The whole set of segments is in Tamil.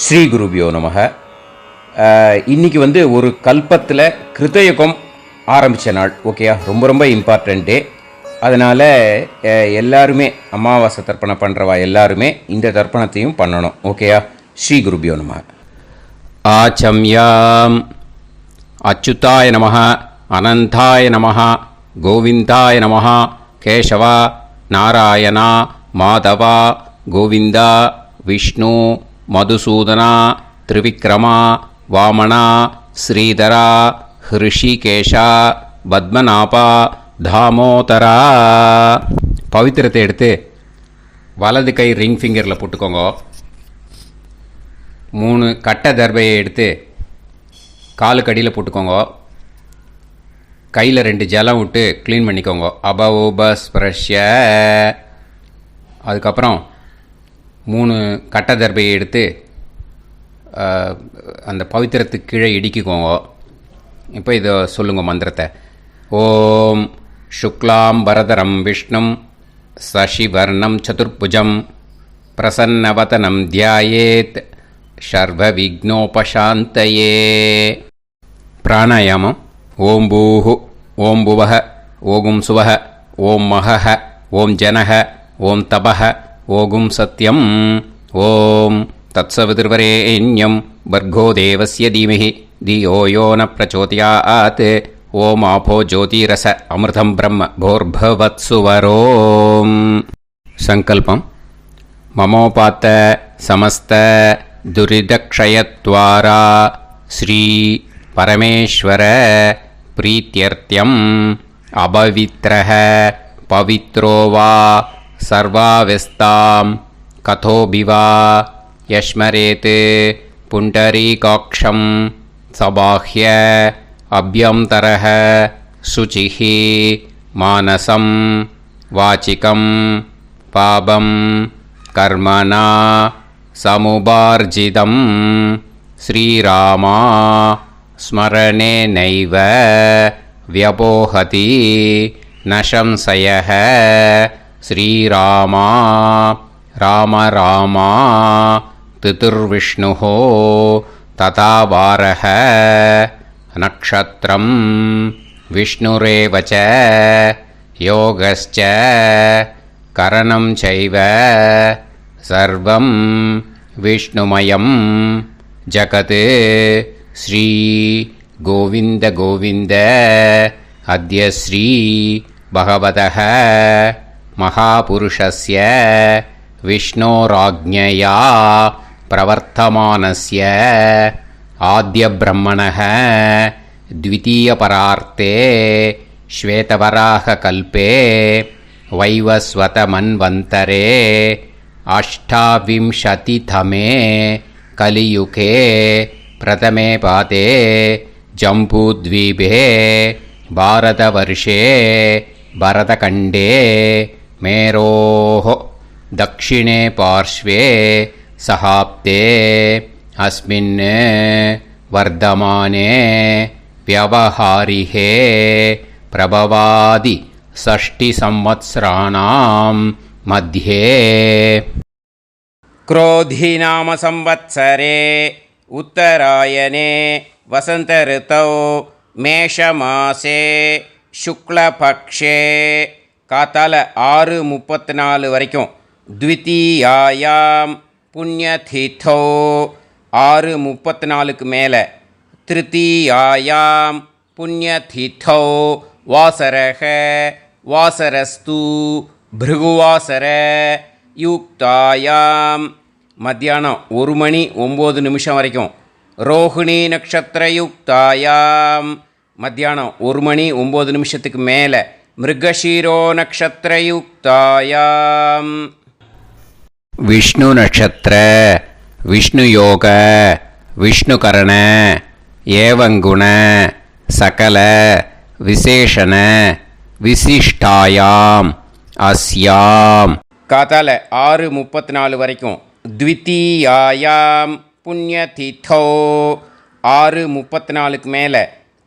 ஸ்ரீ குருபியோ நமக. இன்றைக்கி ஒரு கல்பத்தில் கிருத்தயுகம் ஆரம்பித்த நாள். ஓகேயா, ரொம்ப ரொம்ப இம்பார்ட்டன்ட் டே. அதனால் எல்லாருமே அமாவாசை தர்ப்பணம் பண்ணுறவா எல்லாருமே இந்த தர்ப்பணத்தையும் பண்ணணும். ஓகேயா, ஸ்ரீ குருபியோ நமக. ஆச்சம்யாம் அச்சுதாய நமஹ, அனந்தாய நமஹ, கோவிந்தாய நமஹ, கேசவா, நாராயணா, மாதவா, கோவிந்தா, விஷ்ணு, மதுசூதனா, திரிவிக்ரமா, வாமனா, ஸ்ரீதரா, ஹிருஷிகேஷா, பத்மநாபா, தாமோதரா. பவித்திரத்தை எடுத்து வலது கை ரிங் ஃபிங்கரில் போட்டுக்கோங்க. 3 கட்டை தர்பையை எடுத்து காலுக்கடியில் போட்டுக்கோங்க. கையில் 2 ஜலம் விட்டு க்ளீன் பண்ணிக்கோங்க. அபவோபஸ்பிரஷ்ய. அதுக்கப்புறம் 3 கட்டை தர்பையை எடுத்து அந்த பவித்திரத்துக்கு கீழே இடிக்கிக்கோங்க. இப்போ இதை சொல்லுங்க மந்திரத்தை. ஓம் சுக்லாம் வரதரம் விஷ்ணும் சசிவர்ணம் சதுர்புஜம் பிரசன்னவதனம் தியாயேத் சர்வ விக்னோபசாந்தயே. பிராணாயாமம். ஓம் பூஹு, ஓம் புவஹ, ஓகும் சுவஹ, ஓம் மஹஹ, ஓம் ஜனஹ, ஓம் தபஹ, ஓகும் சத்யம். ஓம் தத்சவிதுர்வரேண்யம் வர்கோ தேவஸ்ய தீமஹி தியோ யோ ந பிரச்சோதயாத். ஓம் ஆபோ ஜோதிரச அமிர்தம் பிரம்ம போர்பவத்சுவரோம். சங்கல்பம். மமோபாத்த சமஸ்த துரிதக்ஷயத்வாரா ஸ்ரீ பரமேஸ்வர பிரீத்யர்த்தியம் அபவித்ரஹ பவித்ரோ வா சர்வாவஸ்தாம் கதோபிவா யஸ்மரேத் புண்டரீகாக்ஷம் சபாஹ்ய அப்யந்தரஹ சுசிஹ மானசம் வாசிகம் பாபம் கர்மணா சமுபார்ஜிதம் ஸ்ரீராமா ஸ்மரணேனைவ வ்யபோஹதி நசம்சயஹ. ஸ்ரீராமா ராம ராமா திதிர்விஷ்ணுஹோ ததா வாரஹ. நக்ஷத்ரம் விஷ்ணுரேவச யோகஸ்ச கரணம் சைவ சர்வம் விஷ்ணுமயம் ஜகத். ஸ்ரீ கோவிந்த கோவிந்த. அத்ய ஸ்ரீ பகவதः மகாபுருஷஸ்ய விஷ்ணோராஜ்ஞயா பிரவர்த்தமானஸ்ய ஆத்யப்ரஹ்மணः த்விதீயபரார்த்தே ஸ்வேதவராககல்பே வைவஸ்வதமன்வந்தரே அஷ்டாவிம்சதிதமே கலியுகே பிரதமே பாதே ஜம்பூத்வீபே பாரதவர்ஷே பரதகண்டே மேரோः दक्षिणे पार्श्वे सहाप्ते अस्मिन् वर्धमाने व्यवहारिहे प्रभवादि 6 संवत्सराणां मध्ये. क्रोधिनाम संवत्सरे उत्तरायणे वसंत ऋतौ मेषमासे शुक्लपक्षे காத்தால 6:34 வரைக்கும் த்விதீயாயாம் புண்ணியதிதோ 6:34க்கு மேலே திருத்தீயாயாம் புண்ணியதிதோ வாசரக வாசரஸ்து பிருகுவாசர யுக்தாயாம் மத்தியானம் 1:09 வரைக்கும் ரோஹிணி நக்ஷத்திரயுக்தாயாம் மத்தியானம் 1:09 மேலே மிருகஷீரோ நக்ஷத்திரயுக்தாயாம் விஷ்ணு நக்ஷத்திர விஷ்ணு யோக விஷ்ணுகரண ஏவங்குண சகல விசேஷண விசிஷ்டாயாம் அஸ்யாம். காத்தால 6:34 வரைக்கும் த்விதீயாயாம் புண்ணியதிதோ 6:34க்கு மேலே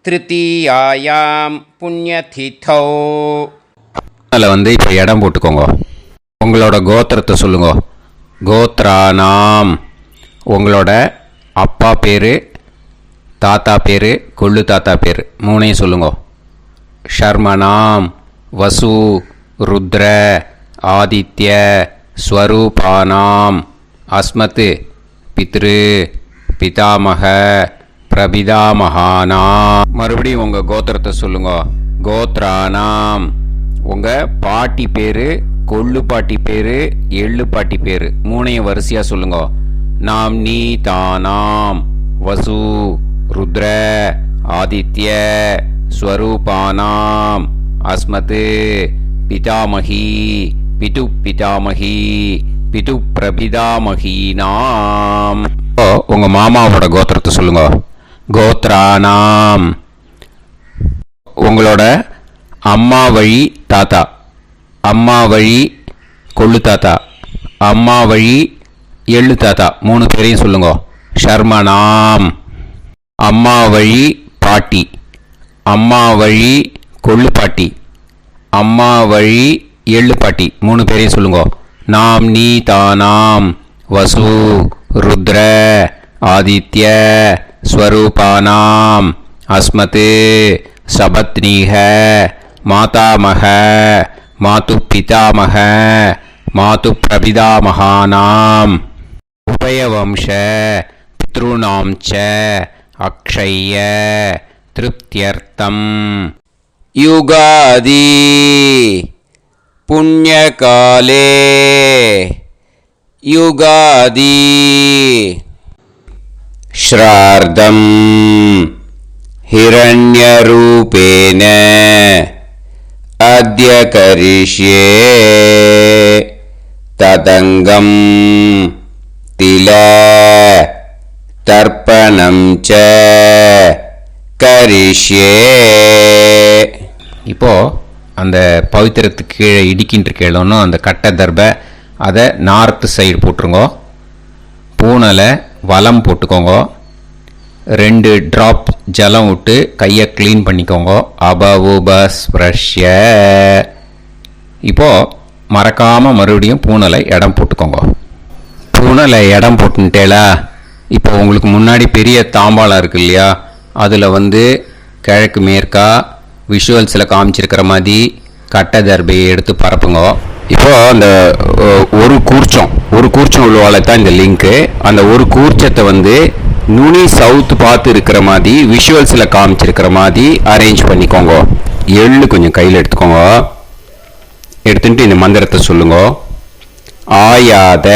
திருத்தீயாயாம் புண்ணியதிதோ. அதில் இப்போ இடம் போட்டுக்கோங்க. உங்களோட கோத்திரத்தை சொல்லுங்க. கோத்ரானாம் உங்களோட அப்பா பேர், தாத்தா பேர், கொள்ளு தாத்தா பேர் மூணையும் சொல்லுங்க. ஷர்மணாம் வசு ருத்ர ஆதித்ய ஸ்வரூபானாம் அஸ்மத் பித்ரு பிதாமக பிரபிதாமகானாம். மறுபடியும் உங்கள் கோத்திரத்தை சொல்லுங்க. கோத்ரானாம் உங்கள் பாட்டி பேர், கொள்ளு பாட்டி பேர், எள்ளு பாட்டி பேர் மூணையும் வரிசையாக சொல்லுங்க. நாம் நீ தானாம் வசு ருத்ர ஆதித்ய ஸ்வரூபானாம் அஸ்மத் பிதாமகி பிது பிதாமகி பிது பிரபிதாமகீனாம். உங்கள் மாமாவோட கோத்திரத்தை சொல்லுங்க. கோத்ரானாம் உங்களோட அம்மா வழி தாத்தா, அம்மா வழி கொள்ளு தாத்தா, அம்மா வழி எள்ளு தாத்தா மூணு பேரையும் சொல்லுங்க. ஷர்மணாம் அம்மா வழி பாட்டி, அம்மா வழி கொள்ளு பாட்டி, அம்மா வழி எள்ளு பாட்டி மூணு பேரையும் சொல்லுங்க. நாம் நீ தானாம் வசு ருத்ர ஆதித்ய ஸ்வரூபானாம் அஸ்மத் சபத்னீக மாதாமக மாது பிதாமக மாது பிரபிதாமகானாம் உபயவம்ச பித்ருணாம் ச அக்ஷய திருப்தியர்த்தம். யுகாதி புண்ணியகாலே யுகாதி ஸ்ரார்த்தம் ஹிரண்யரூபேன அத்ய கரிஷ்யே ததங்கம் தில தர்ப்பணம் ச கரிஷ்யே. இப்போ அந்த பவித்திரத்துக்கு கீழே இடிக்கின்ற கீழே அந்த கட்டை தர்பை அதை நார்த்து சைடு போட்டுருங்கோ. பூனலை வலம் போட்டுக்கோங்க. 2 ட்ராப் ஜலம் விட்டு கையை க்ளீன் பண்ணிக்கோங்க. அபவுபஸ்ப்ரஷ்ய. இப்போது மறக்காமல் மறுபடியும் பூனலை இடம் போட்டுக்கோங்க. பூனலை இடம் போட்டுட்டேலா, இப்போ உங்களுக்கு முன்னாடி பெரிய தாம்பாளம் இருக்கு இல்லையா, அதில் கிழக்கு மேற்கா விஷுவல்ஸில் காமிச்சிருக்கிற மாதிரி கட்டை தர்பையை எடுத்து பரப்புங்க. இப்போ அந்த ஒரு கூர்ச்சம் உள்ளவால தான் இந்த லிங்க்கு. அந்த ஒரு கூர்ச்சத்தை நுனி சவுத்து பார்த்து இருக்கிற மாதிரி விஷுவல்ஸில் காமிச்சிருக்கிற மாதிரி அரேஞ்ச் பண்ணிக்கோங்க. எள்ளு கொஞ்சம் கையில் எடுத்துக்கோங்க. எடுத்துட்டு இந்த மந்திரத்தை சொல்லுங்க. ஆயாத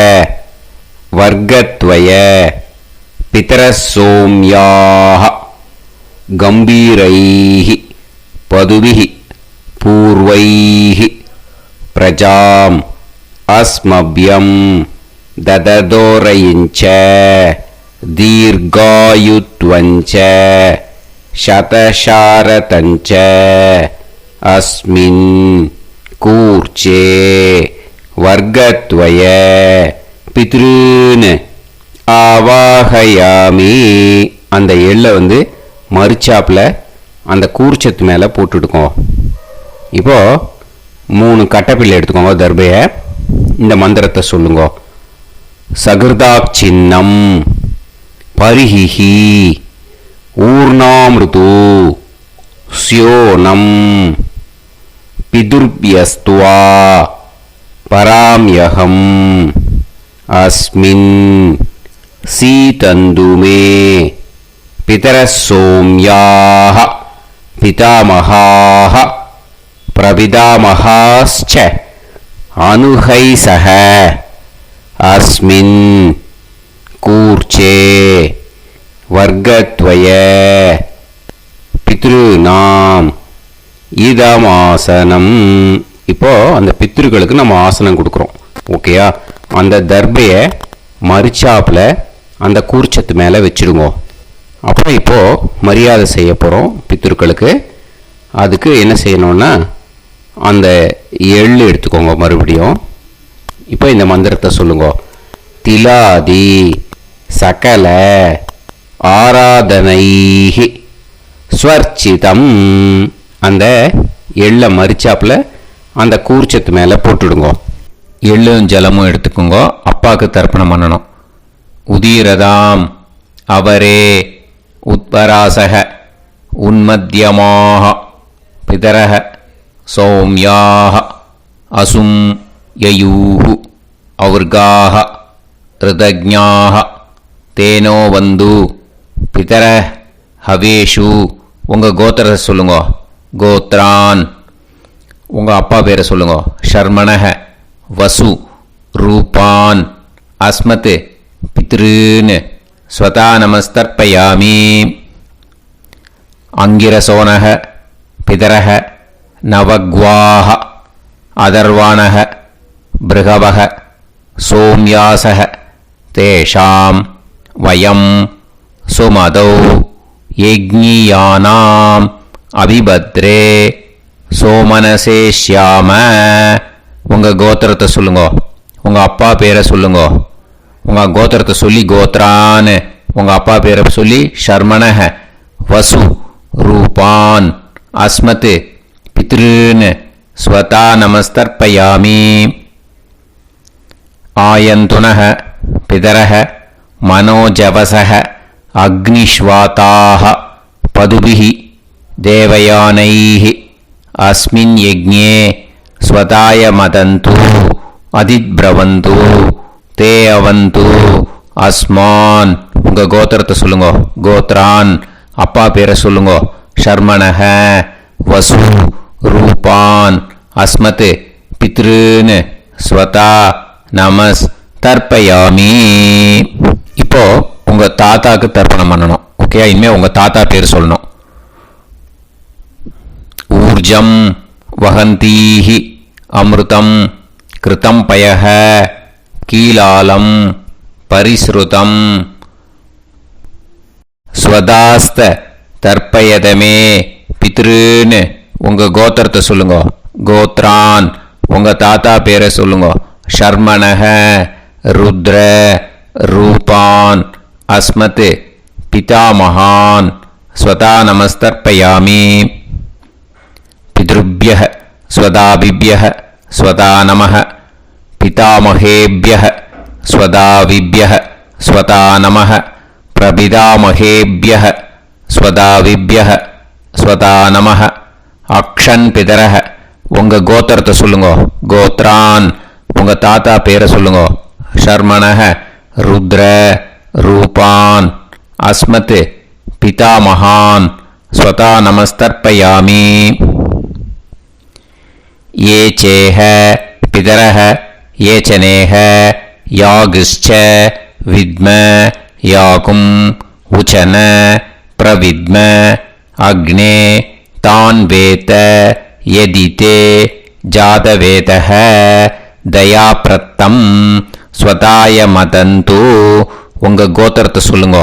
வர்க்கத்வய பிதரசோம்யாக கம்பீரைஹி பதுபிஹி பூர்வைஹி பிரஜாம் அஸ்மப்யம் தததோரயிஞ்ச தீர்காயுத்வஞ்ச சதசாரதஞ்ச அஸ்மின் கூர்ச்சே வர்க்கத்வய பித்ருன் ஆவாஹயாமி. அந்த எள்ளை மரிச்சாப்பில் அந்த கூர்ச்சத்து மேலே போட்டுடுக்கோங்க. இப்போது 3 கட்டைப்பிள்ளை எடுத்துக்கோங்க. தர்பையை இந்த மந்திரத்தை சொல்லுங்க. சகிருதாக் சின்னம் பரிஹிஹி ஊர்ணாமிருது ஸ்யோனம் பிதுர்பியஸ்துவா பராம்யகம் அஸ்மின் சீதந்துமே பிதரசோம்யாக பிதாமகாः பிரபிதாமகாஸ்ச அனுஹைசஹ அஸ்மின் கூர்ச்சே வர்க்கத்வய பித்ருநாம் இதமாசனம். இப்போ அந்த பித்ருக்களுக்கு நம்ம ஆசனம் கொடுக்குறோம். ஓகேயா? அந்த தர்பையை மரிச்சாப்பில் அந்த கூர்ச்சத்து மேலே வச்சுடுங்க. அப்புறம் இப்போது மரியாதை செய்ய போகிறோம் பித்ருக்களுக்கு. அதுக்கு என்ன செய்யணும்னா அந்த எள்ளு எடுத்துக்கோங்க. மறுபடியும் இப்போ இந்த மந்திரத்தை சொல்லுங்க. திலாதி சகல ஆராதனைஹி ஸ்வர்ச்சிதம். அந்த எள்ளை மரிச்சாப்பில் அந்த கூர்ச்சத்து மேலே போட்டுடுங்க. எள்ளும் ஜலமும் எடுத்துக்கோங்க. அப்பாவுக்கு தர்ப்பணம் பண்ணணும். உதீரதாம் அவரே உத்பராசக உன்மத்யமாக பிதரக சௌம்யாக அசும் யயூஹு ஔர்காக ரிதஜ்ஞாக தேனோ வந்து பிதர ஹவேஷு உங்கள் கோத்திரத்தை சொல்லுங்க. கோத்ரான் உங்கள் அப்பா பேரை சொல்லுங்க. ஷர்மணக வசு ரூபான் அஸ்மத் பித்ருன்னு ஸ்வதா நமஸ்தர்ப்பயாமி. அங்கிரசோனக பிதரக நவக்வாக அதர்வாணக பிருகவக சோம்யாசக தேஷாம் வயம் சுமதௌ யஜ்ஞியானாம் அபிபத்ரே சோமனசே ஷ்யாம. உங்கள் கோத்திரத்தை சொல்லுங்க. உங்கள் அப்பா பேரை சொல்லுங்க. உங்கள் கோத்திரத்தை சொல்லி கோத்ரான்னு உங்கள் அப்பா பேரை சொல்லி ஷர்மணக வசு ரூபான் அஸ்மத் பித்ருன்னு ஸ்வதா நமஸ்தர்ப்பயாமி. ஆயந்துனக பிதரக மனோஜவசக அக்னிஷ்வாதாக பதுபிஹி தேவயானைஹி அஸ்மின் யஜ்ஞே ஸ்வதாய மதந்து அதித்ப்ரவந்து தே அவது அஸ்மான். உங்கள் கோத்திரத்தை சொல்லுங்க. கோத்ரான் அப்பா பேரை சொல்லுங்க. ஷர்மணக வசு ரூபான் அஸ்மத் பித்ருன்னு ஸ்வதா நமஸ் தர்ப்பயாமி. இப்போ உங்கள் தாத்தாக்கு தர்ப்பணம் பண்ணணும். ஓகே, இனிமேல் உங்கள் தாத்தா பேர் சொல்லணும். ஊர்ஜம் வஹந்தீஹி அமிர்தம் கிருதம் பயஹ கீலாலம் பரிஸ்ருதம் ஸ்வதாஸ்த தர்ப்பயதமே பித்ருன்னு உங்கள் கோத்திரத்தை சொல்லுங்க. கோத்ரான் உங்கள் தாத்தா பேரை சொல்லுங்க. ஷர்மணக ருத்ர ரூபான் அஸ்மத் பிதாமகான் ஸ்வதா நமஸ்தர்ப்பயாமி. பித்ருப்யஹ ஸ்வதாபிப்யஹ ஸ்வதா நமஹ பிதாமகேப்யஹ ஸ்வதாவிப்யஹ ஸ்வதா நமஹ பிரபிதாமகேப்யஹ ஸ்வதாவிப்யஹ ஸ்வதா நமஹ. அக்ஷன் பிதரஹ உங்கள் கோத்திரத்தை சொல்லுங்க. கோத்ரான் உங்கள் தாத்தா பேரை சொல்லுங்க. ஷர்மணக ருத்ர ரூபான் அஸ்மத் பிதாமகான் ஸ்வதா நமஸ்தர்ப்பயாமி. ये चेह पितरः ये चनेह यागश्च विद्म याकुम् उचन प्रविद्म अग्ने तान् वेत यदिते जातवेतः दयाप्रत्तम् स्वताय मदन्तु. உங்கள் கோத்திரத்தை சொல்லுங்க.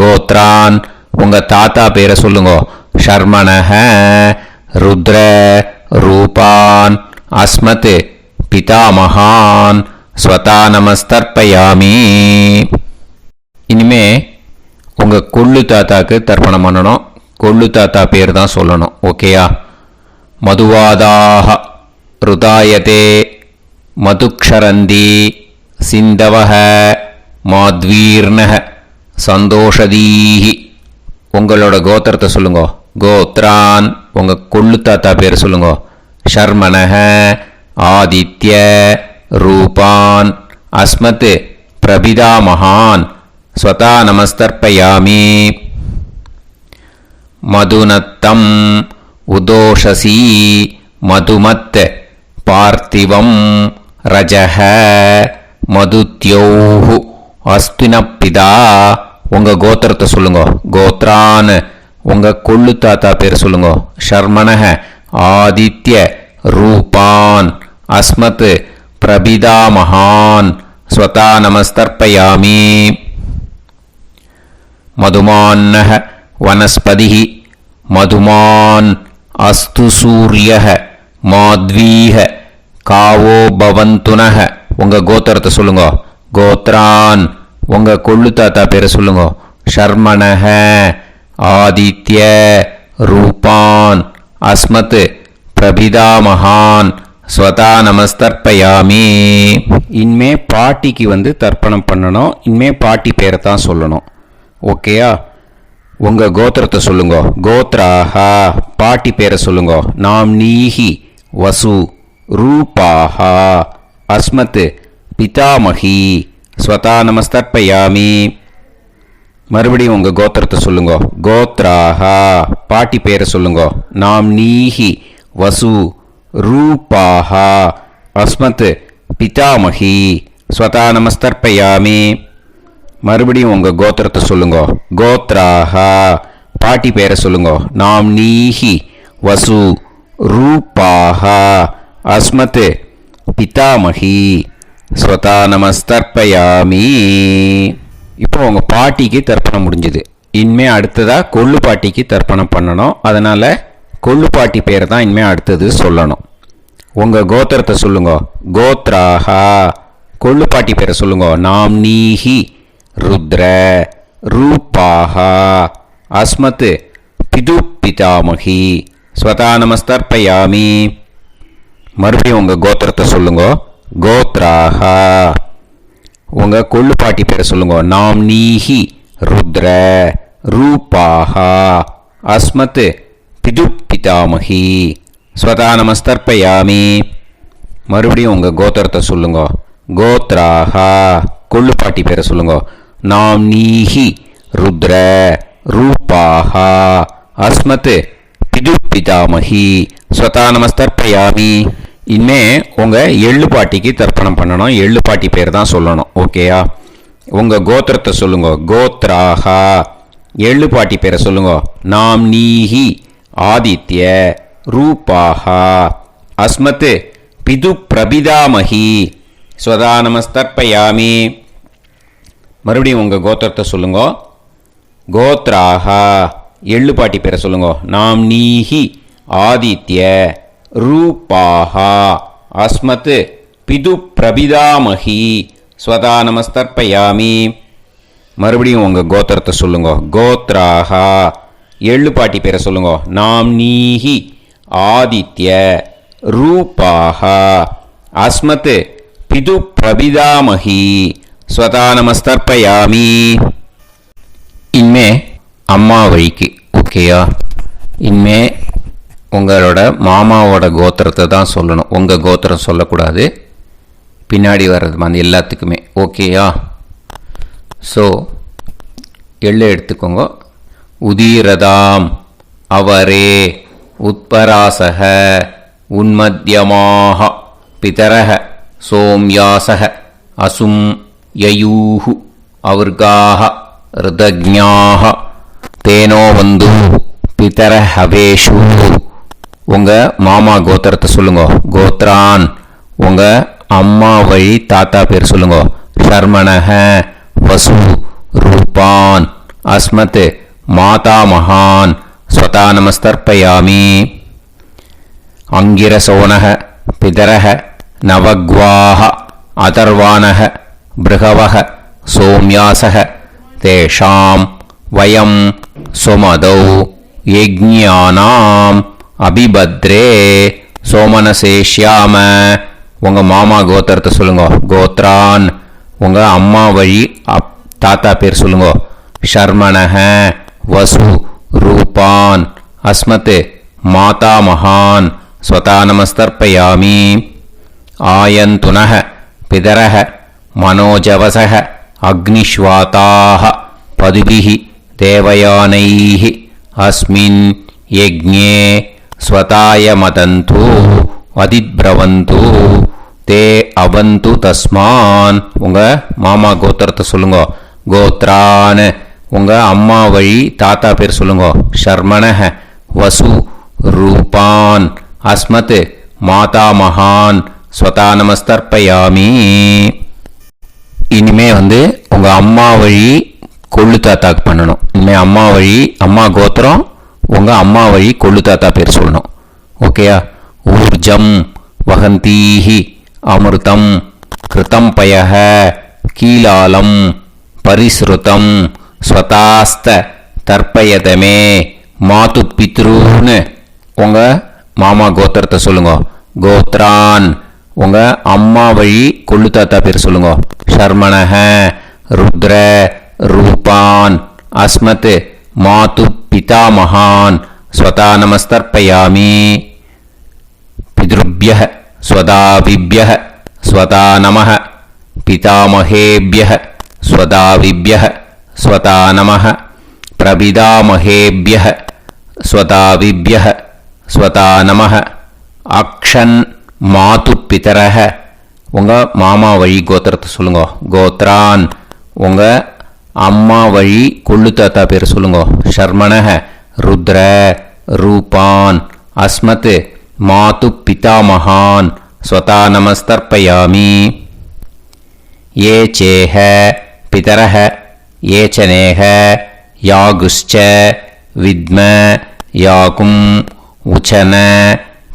கோத்ரான் உங்கள் தாத்தா பேரை சொல்லுங்க. ஷர்மணக ருத்ர ரூபான் அஸ்மத் பிதாமகான் ஸ்வதா நமஸ்தர்ப்பயாமி. இனிமே உங்கள் கொள்ளு தாத்தாக்கு தர்ப்பணம் பண்ணணும். கொள்ளு தாத்தா பேர் தான் சொல்லணும். ஓகேயா? மதுவாதாக ருதாயதே மதுக்ஷரந்தி சிந்தவஹ மாத்வீர்ணஹ சந்தோஷதீஹி. உங்களோட கோத்திரத்தை சொல்லுங்க. கோத்ரான் உங்கள் கொள்ளு தாத்தா பேர் சொல்லுங்க. ஷர்மணஹ ஆதித்ய ரூபான் அஸ்மத் பிரபிதாமகான் ஸ்வதா நமஸ்தர்ப்பயாமி. மதுநத்தம் உதோஷசி மதுமத் பார்த்திவம் ரஜஹ மதுத்யோஹு அஸ்தினப்பிதா. உங்கள் கோத்திரத்தை சொல்லுங்க. கோத்ரான் உங்கள் கொள்ளு தாத்தா பேர் சொல்லுங்க. ஷர்மணஹ ஆதித்ய ரூபான் அஸ்மத் பிரபிதாமகான் ஸ்வதா நமஸ்தர்ப்பயாமி. மதுமான்னஹ வனஸ்பதிஹி மதுமான் அஸ்து சூரியஹ மாத்வீஹ காவோ பவந்துனஹ. உங்கள் கோத்திரத்தை சொல்லுங்க. கோத்ரான் உங்கள் கொள்ளு தாத்தா பேரை சொல்லுங்க. ஷர்மணஹ ஆதித்ய ரூபான் அஸ்மத் பிரபிதாமகான் ஸ்வதா நமஸ்தர்ப்பயாமி. இனிமே பாட்டிக்கு தர்ப்பணம் பண்ணணும். இனிமே பாட்டி பேரை தான் சொல்லணும். ஓகேயா? உங்கள் கோத்திரத்தை சொல்லுங்க. கோத்ராஹா. பாட்டி பேரை சொல்லுங்க. நாம் நீஹி வசு ரூபாஹா அஸ்மத் பிதாமகி ஸ்வதா நமஸ்தர்ப்பயாமி. மறுபடியும் உங்கள் கோத்திரத்தை சொல்லுங்க. கோத்ராஹா. பாட்டி பேரை சொல்லுங்க. நாம் நீஹி வசு ரூபாஹா அஸ்மத் பிதாமகி ஸ்வதா நமஸ்தர்ப்பயாமி. மறுபடியும் உங்கள் கோத்திரத்தை சொல்லுங்க. கோத்ராஹா. பாட்டி பேரை சொல்லுங்க. நாம் நீஹி வசு ரூபாஹா அஸ்மத் பிதாமகி ஸ்வதா நமஸ்தர்ப்பயாமி. இப்போ உங்கள் பாட்டிக்கு தர்ப்பணம் முடிஞ்சுது. இனிமே அடுத்ததாக கொள்ளு பாட்டிக்கு தர்ப்பணம் பண்ணணும். அதனால் கொள்ளு பாட்டி பேரை தான் இனிமே அடுத்தது சொல்லணும். உங்கள் கோத்திரத்தை சொல்லுங்க. கோத்ராஹா. கொள்ளு பாட்டி பேரை சொல்லுங்க. நாம் நீஹி ருத்ர ரூபாஹா அஸ்மத் பிது பிதாமகி ஸ்வதா நமஸ்தர்ப்பயாமி. மறுபடியும் உங்கள் கோத்திரத்தை சொல்லுங்க. கோத்ராஹா. உங்கள் கொள்ளு பாட்டி பேரை சொல்லுங்க. நாம் நீஹி ருத்ர ரூபாஹா அஸ்மத் பிது பிதாமகி ஸ்வதா நமஸ்தர்ப்பயாமி. மறுபடியும் உங்கள் கோத்திரத்தை சொல்லுங்க. கோத்ராஹா. கொள்ளு பாட்டி பேரை சொல்லுங்க. நாம் நீஹி ருத்ர ரூபாஹா அஸ்மத் பிது பிதாமகி ஸ்வதா நமஸ்தர்ப்பயாமி. இனிமே உங்கள் எள்ளு பாட்டிக்கு தர்ப்பணம் பண்ணணும். எள்ளு பாட்டி பேர் தான் சொல்லணும். ஓகேயா? உங்கள் கோத்திரத்தை சொல்லுங்க. கோத்ராஹா. எள்ளு பாட்டி பேரை சொல்லுங்க. நாம் நீஹி ஆதித்ய ரூபாஹா அஸ்மத் பிது பிரபிதாமகி ஸ்வதா நமஸ்தர்ப்பயாமி. மறுபடியும் உங்கள் கோத்திரத்தை சொல்லுங்க. கோத்ராஹா. எள்ளு பாட்டி பேரை சொல்லுங்க. நாம் நீஹி ஆதித்ய ரூபாஹா அஸ்மத் பிது பிரபிதாமகி ஸ்வதா நமஸ்தர்ப்பயாமி. மறுபடியும் உங்கள் கோத்திரத்தை சொல்லுங்க. கோத்ராஹா. எள்ளு பாட்டி பேரை சொல்லுங்க. நாம் நீஹி ஆதித்ய ரூபாஹா அஸ்மத் பிது பிரபிதாமகி ஸ்வதா நமஸ்தர்ப்பயாமி. இனிமே அம்மா வழிக்கு. ஓகேயா? இனிமே உங்களோட மாமாவோட கோத்திரத்தை தான் சொல்லணும். உங்கள் கோத்திரம் சொல்லக்கூடாது. பின்னாடி வர்றது அந்த எல்லாத்துக்குமே. ஓகேயா? ஸோ எள்ளு எடுத்துக்கோங்க. உதீரதாம் அவரே உத்பராசக உன்மத்யமாக பிதரக சோம்யாசக அசும் யயூஹு அவர்காக ருதஜ்ஞாக தேனோ வந்து பிதர ஹவேஷு. உங்கள் மாமா கோத்திரத்தை சொல்லுங்க. கோத்ரான். உங்கள் அம்மா வழி தாத்தா பேர் சொல்லுங்க. ஷர்மணஹ வசு ரூபான் அஸ்மத் மாதா மகான் ஸ்வதா நமஸ்தர்ப்பயாமி. அங்கிரசோனஹ பிதரஹ நவக்வாஹ அதர்வானஹ பிருகவஹ சோம்யாசஹ தேஷாம் வயம் சுமதௌ யஜ்ஞானாம் அபிபத்ரே சோமனசேஷ்யாம. உங்கள் மாமா கோத்திரத்தை சொல்லுங்க. கோத்ரான். உங்கள் அம்மா வழி தாத்தா பேர் சொல்லுங்க. ஷர்மணஹ வசு ரூபான் அஸ்மத் மாதா மகான் ஸ்வதா நமஸ்தர்ப்பயாமி. ஆயந்துனஹ பிதரஹ மனோஜவசஹ அக்னிஷ்வாதாஹ பதுபிஹி தேவயானைஹ அஸ்மின் யஜ்ஞே ஸ்வதாய மதந்து அதிப்ரவந்து தே அவந்து தஸ்மான். உங்கள் மாமா கோத்திரத்தை சொல்லுங்க. கோத்ரான். உங்கள் அம்மா வழி தாத்தா பேர் சொல்லுங்க. ஷர்மணஹ வசு ரூபான் அஸ்மத் மாதா மகான் ஸ்வதா நமஸ்தர்ப்பயாமி. இனிமே உங்கள் அம்மா வழி கொள்ளு தாத்தாக்கு பண்ணணும். இனிமேல் அம்மா வழி அம்மா கோத்திரம் உங்கள் அம்மா வழி கொள்ளு தாத்தா பேர் சொல்லணும். ஓகேயா? ஊர்ஜம் வகந்தீஹி அமிர்தம் கிருதம் பயஹ கீலாலம் பரிஸ்ருதம் ஸ்வதாஸ்த தர்ப்பயதமே மாது பித்ருன்னு. உங்கள் மாமா கோத்திரத்தை சொல்லுங்க. கோத்ரான். உங்கள் அம்மா வழி கொள்ளு தாத்தா பேர் சொல்லுங்க. ஷர்மணஹ ருத்ர ரூபான் அஸ்மத் மாது பிதாமகான் ஸ்வதா நமஸ்தர்ப்பயாமி. பித்ருப்யः ஸ்வதாவிப்யः ஸ்வதா நமः பிதாமகேப்யः ஸ்வதாவிப்யः ஸ்வதா நமः பிரபிதாமகேப்யः ஸ்வதாவிப்யः ஸ்வதா நமः. அக்ஷன் மாது பிதரஹ. உங்கள் மாமா வழி கோத்திரத்தை சொல்லுங்க. கோத்ரான். உங்கள் அம்மா வழி கொள்ளு தாத்தா பேர் சொல்லுங்க. ஷர்மணஹ ருத்ர ரூபான் அஸ்மத் மாது பிதாமகான் ஸ்வதா நமஸ்தர்ப்பயாமி. ஏ சேஹ பிதரஹ ஏ சனேஹ யாகுஷ்ச வித்ம யாகும் உச்சன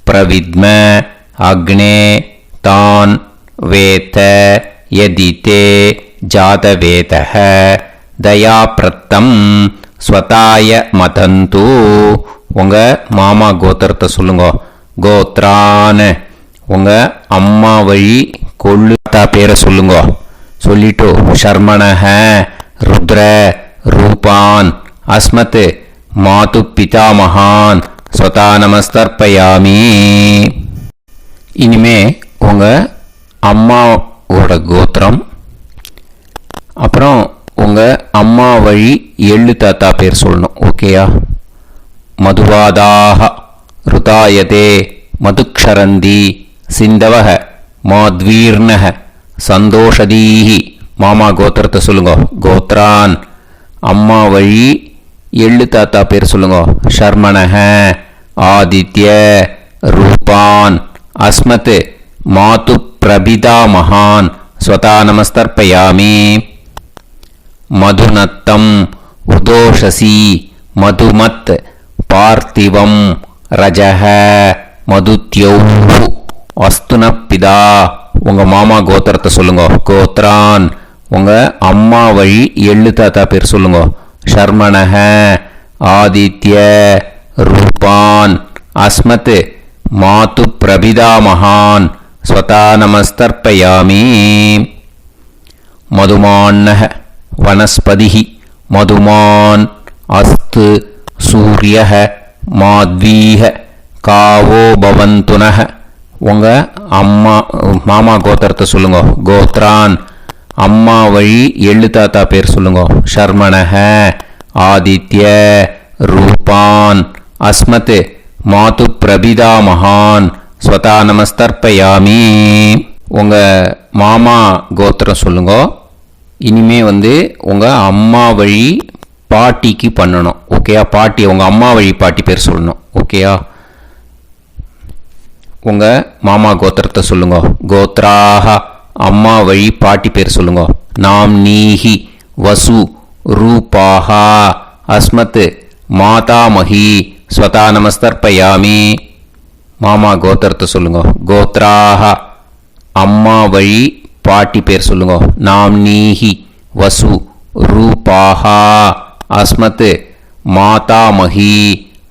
பிரவித்ம அக்னே தான் வேத யதிதே ஜாதவேதஹ தயாப்ரத்தம் ஸ்வதாய மதந்து. உங்கள் மாமா கோத்திரத்தை சொல்லுங்க. கோத்ரான். உங்கள் அம்மா வழி கொள்ளு தாத்தா பேரை சொல்லுங்க. சொல்லிட்டு ஷர்மணஹ ருத்ர ரூபான் அஸ்மத் மாது பிதாமகான் ஸ்வதா நமஸ்தர்ப்பயாமி. இனிமே உங்கள் அம்மாவோட கோத்திரம், அப்புறம் உங்கள் அம்மா வழி எள்ளு தாத்தா பேர் சொல்லணும். ஓகேயா? மதுவாதாக ருதாயதே மதுக்ஷரந்தி சிந்தவக மாத்வீர்ணக சந்தோஷதீஹி. மாமா கோத்திரத்தை சொல்லுங்க. கோத்ரான். அம்மா வழி எள்ளு தாத்தா பேர் சொல்லுங்க. ஷர்மணஹ ஆதித்ய ரூபான் அஸ்மத் மாது பிரபிதாமகான் ஸ்வதா நமஸ்தர்ப்பயாமி. மதுநத்தம் உதோஷசி மதுமத் பார்த்திவம் ரஜஹ மதுத்யௌ அஸ்துனப்பிதா. உங்கள் மாமா கோத்திரத்தை சொல்லுங்க. கோத்ரான். உங்கள் அம்மா வழி எள்ளு தாத்தா பேர் சொல்லுங்க. ஷர்மணஹ ஆதித்ய ரூபான் அஸ்மத் மாது பிரபிதாமகான் ஸ்வதா நமஸ்தர்ப்பயாமி. மதுமான்னஹ வனஸ்பதிஹி மதுமான் அஸ்து சூரியஹ மாத்வீஹ காவோ பவந்துனஹ. உங்கள் மாமா கோத்திரத்தை சொல்லுங்க. கோத்ரான். அம்மா வழி எள்ளு தாத்தா பேர் சொல்லுங்க. ஷர்மணஹ ஆதித்ய ரூபான் அஸ்மத் மாது பிரபிதாமகான் ஸ்வதா நமஸ்தர்ப்பயாமி. உங்கள் மாமா கோத்திரம் சொல்லுங்க. இனிமே உங்கள் அம்மா வழி பாட்டிக்கு பண்ணணும். ஓகேயா? பாட்டி, உங்கள் அம்மா வழி பாட்டி பேர் சொல்லணும். ஓகேயா? உங்கள் மாமா கோத்திரத்தை சொல்லுங்க. கோத்ராஹ. அம்மா வழி பாட்டி பேர் சொல்லுங்க. நாம் நீஹி வசு ரூபாஹா அஸ்மத் மாதாமஹி ஸ்வதா நமஸ்தர்ப்பயாமி. மாமா கோத்திரத்தை சொல்லுங்க. கோத்ராஹ. அம்மா வழி பாட்டி பேர் சொல்லுங்க. நாம் நீஹி வசு ரூபாஹா அஸ்மத் மாதாமஹி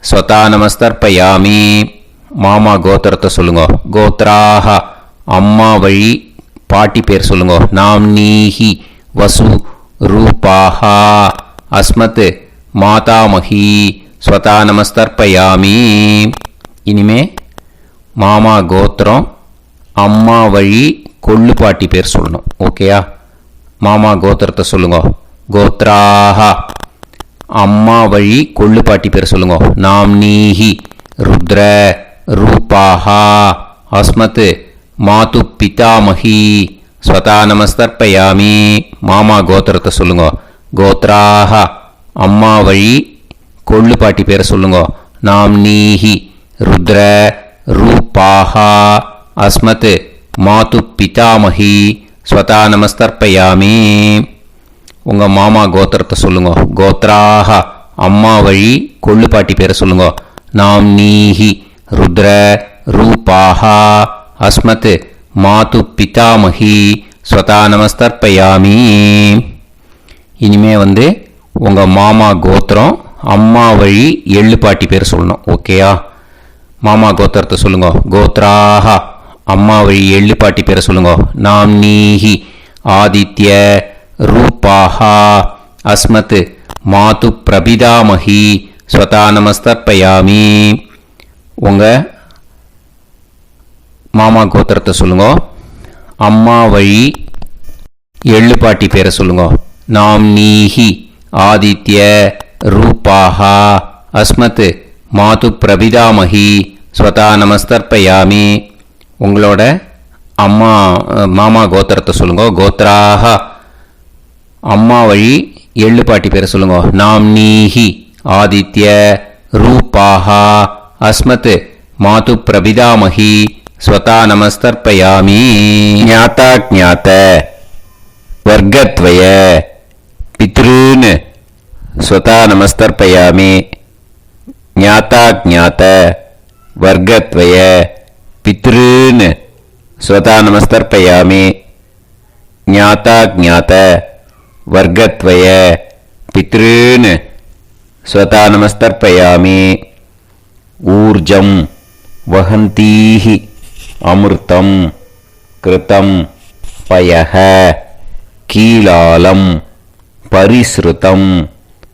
ஸ்வதா நமஸ்தர்ப்பயாமி. மாமா கோத்திரத்தை சொல்லுங்க. கோத்ராஹ. அம்மா வழி பாட்டி பேர் சொல்லுங்க. நாம் நீஹி வசு ரூபாஹா அஸ்மத் மாதாமஹி ஸ்வதா நமஸ்தர்ப்பயாமி. இனிமே மாமா கோத்திரம், அம்மா வழி கொள்ளு பாட்டி பேர் சொல்லணும். ஓகேயா? மாமா கோத்திரத்தை சொல்லுங்க. கோத்ராஹ. அம்மா வழி கொள்ளு பாட்டி பேர் சொல்லுங்க. நாம் நீஹி ருத்ர ரூபாஹா அஸ்மத் மாது பிதாமஹி ஸ்வதா நமஸ்தர்ப்பயாமி. மாமா கோத்திரத்தை சொல்லுங்க. கோத்ராஹ. அம்மா வழி கொள்ளு பாட்டி பேரை சொல்லுங்க. நாம் நீஹி ருத்ர ரூபாஹா அஸ்மத் மாது பிதாமஹி ஸ்வதா நமஸ்தர்ப்பயாமி. உங்கள் மாமா கோத்திரத்தை சொல்லுங்க. கோத்ராஹ. அம்மா வழி கொள்ளு பாட்டி பேரை சொல்லுங்க. நாம் நீஹி ருத்ர ரூபாஹா அஸ்மத் மாது பிதாமஹி ஸ்வதா நமஸ்தர்ப்பயாமி. இனிமே உங்கள் மாமா கோத்திரம், அம்மா வழி எள்ளு பாட்டி பேர் சொல்லணும். ஓகேயா? மாமா கோத்திரத்தை சொல்லுங்க. கோத்ராஹா அம்மா வழி எள்ளுப்பாட்டி பேரை சொல்லுங்க. நாம்னீஹி ஆதித்ய ரூபாஹா அஸ்மத் மாது பிரபிதாமஹி ஸ்வதா நமஸ்தர்ப்பயாமி. உங்கள் மாமா கோத்திரத்தை சொல்லுங்க. அம்மா வழி எள்ளுப்பாட்டி பேரை சொல்லுங்க. நாம்னீஹி ஆதித்ய ரூபாஹா அஸ்மத் மாது பிரபிதாமஹி ஸ்வதா நமஸ்தர்ப்பயாமி. உங்களோட அம்மா மாமா கோத்திரத்தை சொல்லுங்க. கோத்ராஹா அம்மா வழி எள்ளுப்பாட்டி பேரை சொல்லுங்க. நாம்னீஹி ஆதித்ய ரூபாஹா அஸ்மத் மாது பிரபிதாமஹி ஸ்வதா நமஸ்தர்ப்பயாமி. ஞாதா ஞாத வர்க்கத்வய பித்ருன் ஸ்வதா நமஸ்தர்ப்பயாமி. ஞாதா ஞாத வர்க்கத்வய பித்ருன் ஸ்வதா நமஸ்தர்ப்பயாமி. ஞாதா ஞாத வர்க்கத்வய பித்ருன் ஸ்வதா நமஸ்தர்ப்பயாமி. ஊர்ஜம் வஹந்தீஹி அமிர்தம் கிருதம் பயஹ கீலாலம் பரிஸ்ருதம்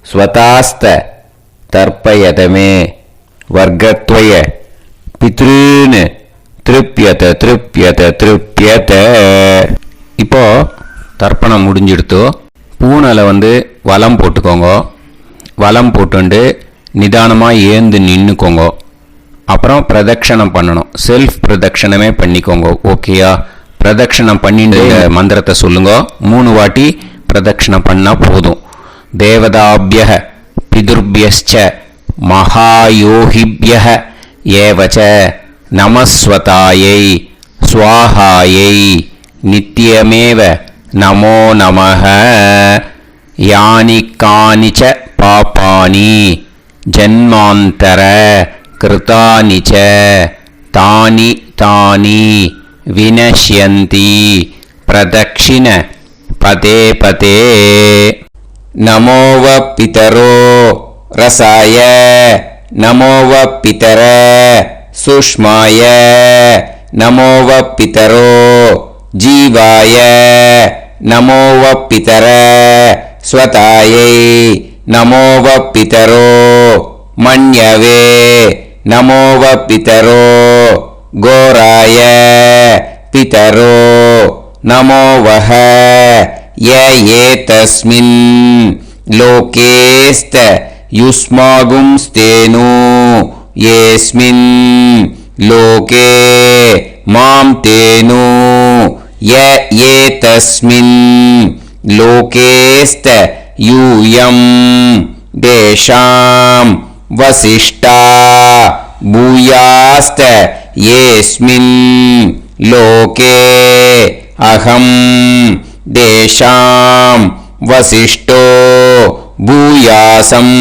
ஸ்வதாஸ்த தர்ப்பயதமே வர்க்கத்வய பித்ருன் திருப்யத திருப்யத திருப்யத. இப்போ தர்ப்பணம் முடிஞ்சிடுத்து. பூனலை வலம் போட்டுக்கோங்க. வலம் போட்டுண்டு நிதானமாக ஏந்து நின்றுக்கோங்க. அப்புறம் பிரதட்சணம் பண்ணணும். செல்ஃப் பிரதட்சணமே பண்ணிக்கோங்க. ஓகேயா? பிரதட்சணம் பண்ணிட்டு மந்திரத்தை சொல்லுங்க. 3 வாட்டி பிரதட்சணம் பண்ணால் போதும். தேவதாபியः பிதுர்பியஸ்ச மகாயோகிபியः ஏவச்ச நமஸ்வதாயை ஸ்வாஹாயை நித்யமேவ நமோ நமः. யானி கானிச்ச பாபானி ஜன்மாந்தர கிருதானி ச தானி தானி வினஷ்யந்தி பிரதக்ஷிண பதே பதே. நமோவ பிதரோ ரசாய நமோவ பிதர சுஷ்மாய நமோவ பிதரோ ஜீவாய நமோவ பிதர ஸ்வதாயை நமோவ பிதரோ மன்யவே நமோவ பிதரோ கோராய பிதரோ நமோவஹ ய ஏதஸ்மின் லோகேஸ்த யுஸ்மாகும்ஸ்தேனு ஏஸ்மின் லோகே மாம் தேனு ய ஏதஸ்மின் லோகேஸ்த யூயம் தேஷாம் வசிஷ்டா பூயாஸ்த ஏஸ்மின் லோகே அகம் தேஷாம் வசிஷ்டோ பூயாசம்.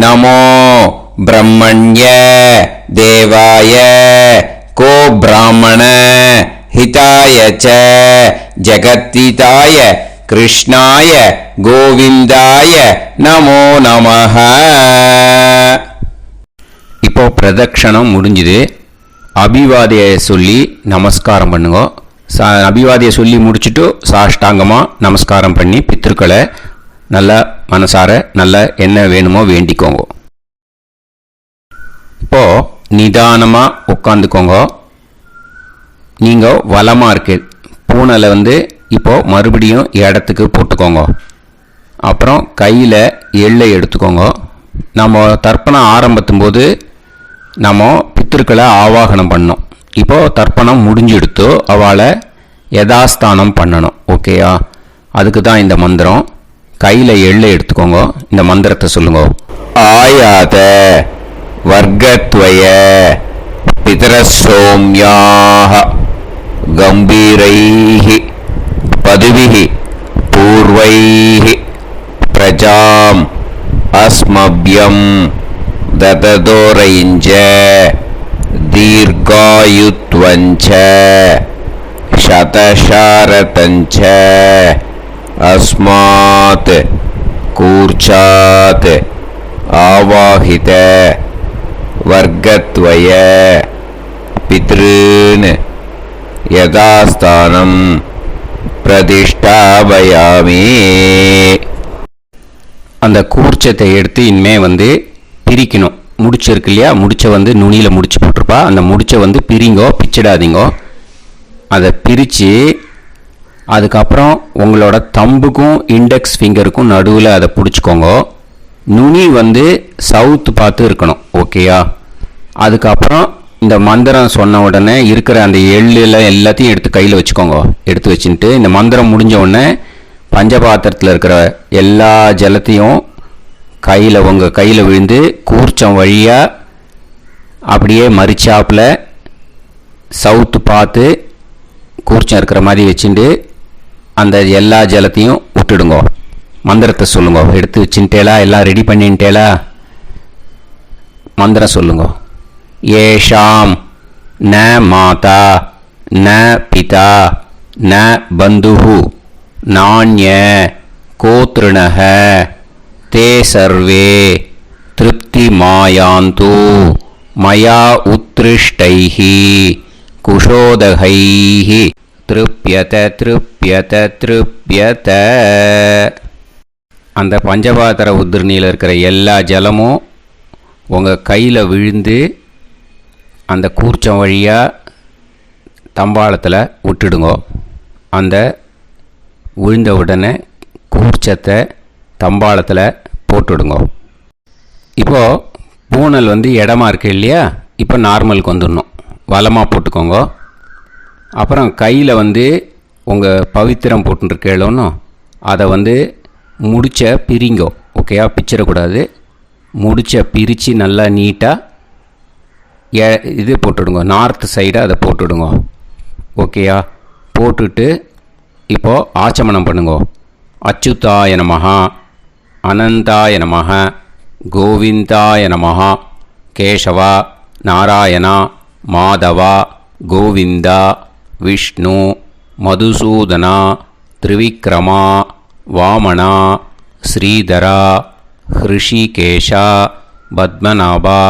நமோ பிரம்மண்ய தேவாய கோ பிராமண ஹிதாய ச ஜகத்ஹிதாய கிருஷ்ணாய கோவிந்தாய நமோ நமஹ. இப்போ பிரதட்சணம் முடிஞ்சுது. அபிவாதியை சொல்லி நமஸ்காரம் பண்ணுங்க. அபிவாதியை சொல்லி முடிச்சுட்டு சாஷ்டாங்கமாக நமஸ்காரம் பண்ணி பித்ருக்களை நல்லா மனசார நல்லா என்ன வேணுமோ வேண்டிக்கோங்க. இப்போது நிதானமாக உட்காந்துக்கோங்க. நீங்கள் வலமாக இருக்கு பூனலை இப்போது மறுபடியும் இடத்துக்கு போட்டுக்கோங்க. அப்புறம் கையில் எள்ளை எடுத்துக்கோங்க. நம்ம தர்ப்பணம் ஆரம்பிக்கும் போது நம்ம பித்திருக்களை ஆவாகனம் பண்ணோம். இப்போது தர்ப்பணம் முடிஞ்செடுத்து அவளை யதாஸ்தானம் பண்ணணும். ஓகேயா? அதுக்கு தான் இந்த மந்திரம். கையில் எள்ளை எடுத்துக்கோங்க. இந்த மந்திரத்தை சொல்லுங்க. ஆயாத வர்க்கத்வய பிதரசோம்யாக கம்பீரைஹி பதுவிஹி பூர்வைஹி பிரஜாம் அஸ்மப்யம் தததோரைஞ்ச தீர்காயுத்வஞ்ச சதசாரதஞ்ச அஸ்மாத் கூர்ச்சாத் ஆவாஹித வர்க்கத்வய பித்ருன் யதாஸ்தானம் பிரதிஷ்டாபயாமி. அந்த கூர்ச்சத்தை எடுத்து இனிமே பிரிக்கணும். முடிச்சு இருக்கு இல்லையா, முடிச்சை நுனியில் முடிச்சு போட்டிருப்பா. அந்த முடிச்சை பிரிங்கோ, பிச்சிடாதீங்கோ. அதை பிரித்து அதுக்கப்புறம் உங்களோட தம்புக்கும் இண்டெக்ஸ் ஃபிங்கருக்கும் நடுவில் அதை பிடிச்சிக்கோங்க. நுனி சவுத்து பார்த்து இருக்கணும். ஓகேயா? அதுக்கப்புறம் இந்த மந்திரம் சொன்ன உடனே இருக்கிற அந்த எள்ளில் எல்லாத்தையும் எடுத்து கையில் வச்சுக்கோங்க. எடுத்து வச்சுட்டு இந்த மந்திரம் முடிஞ்ச உடனே பஞ்சபாத்திரத்தில் இருக்கிற எல்லா ஜலத்தையும் உங்கள் கையில் விழுந்து கூர்ச்சம் வழியாக அப்படியே மறிச்சாப்பில் சவுத்து பார்த்து கூர்ச்சம் இருக்கிற மாதிரி வச்சுட்டு அந்த எல்லா ஜலத்தையும் விட்டுடுங்கோ. மந்திரத்தை சொல்லுங்க. எடுத்து வச்சுட்டேலா? எல்லாம் ரெடி பண்ணிட்டேலா? மந்திரம் சொல்லுங்க. ஏஷாம் ந மாதா ந பிதா ந பந்துஹு நாண்ய கோத்ருணஹ தே சர்வே திருப்தி மாயாந்து மயா உத்ருஷ்டைஹி குஷோதகைஹி திருப்யத திருப்யத திருப்யத. அந்த பஞ்சபாத்திர உதிரணியில் இருக்கிற எல்லா ஜலமும் உங்கள் கையில் விழுந்து அந்த கூர்ச்சம் வழியாக தம்பாளத்தில் விட்டுடுங்கோ. அந்த விழுந்த உடனே கூர்ச்சத்தை தம்பாளத்தில் போட்டுடுங்கோ. இப்போது பூனல் இடமா இருக்கு இல்லையா, இப்போ நார்மலுக்கு வந்துடணும். வலமாக போட்டுக்கோங்க. அப்புறம் கையில் உங்கள் பவித்திரம் போட்டுருக்கேளோன்னு அதை முடிச்ச பிரிங்கோ. ஓகேயா? பிச்சிடக்கூடாது. முடிச்ச பிரித்து நல்லா நீட்டாக இது போட்டுடுங்க. நார்த் சைடை அதை போட்டுடுங்க. ஓகேயா? போட்டுட்டு இப்போது ஆச்சமனம் பண்ணுங்க. அச்சுதாய நமஹ, அனந்தாய நமஹ, கோவிந்தாய நமஹ, கேசவா, நாராயணா, மாதவா, கோவிந்தா, விஷ்ணு, மதுசூதனா, திரிவிக்ரமா, வாமனா, ஸ்ரீதரா, ஹிருஷிகேஷா, பத்மநாபா,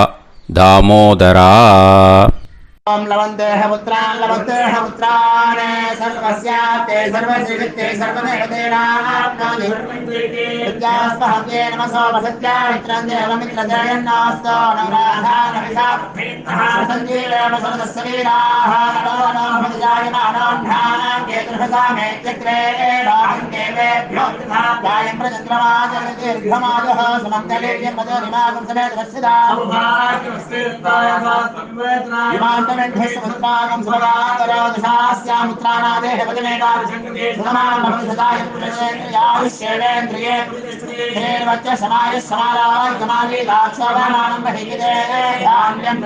தாமோதரா. ओम लवन्तेह पुत्रान् लवन्तेह पुत्रान् सर्वस्याप्ते सर्वश्रीवित्ते सर्वदेवतेनाप्नोति विद्यास्पहत्ये नमसो वसत्या मित्रं देवमित्रजयन्नास्तो नवराधानविषाः सञ्जीवेम सर्वस्वीराः नमो नमोऽजायमानोऽन्धानां केतुर्हसामेत्यग्रे बाहं देवेभ्यो गायं प्रचन्द्रमाजलदीर्घमाजः सुमङ्गलेर्यमदोनिमागं समेतरस्यदाः विमानमेध्यस्वभद्रागं सुभगान्तरो दशास्यामित्राणादेह पदमेकाभिषङ्कृते सुमान् भवसदाय पुरुषेन्द्रियायुष्येवेन्द्रिये हेर्वच्च समायः समाराय कमाली लाक्षोभामानं बहिगिदे धान्यं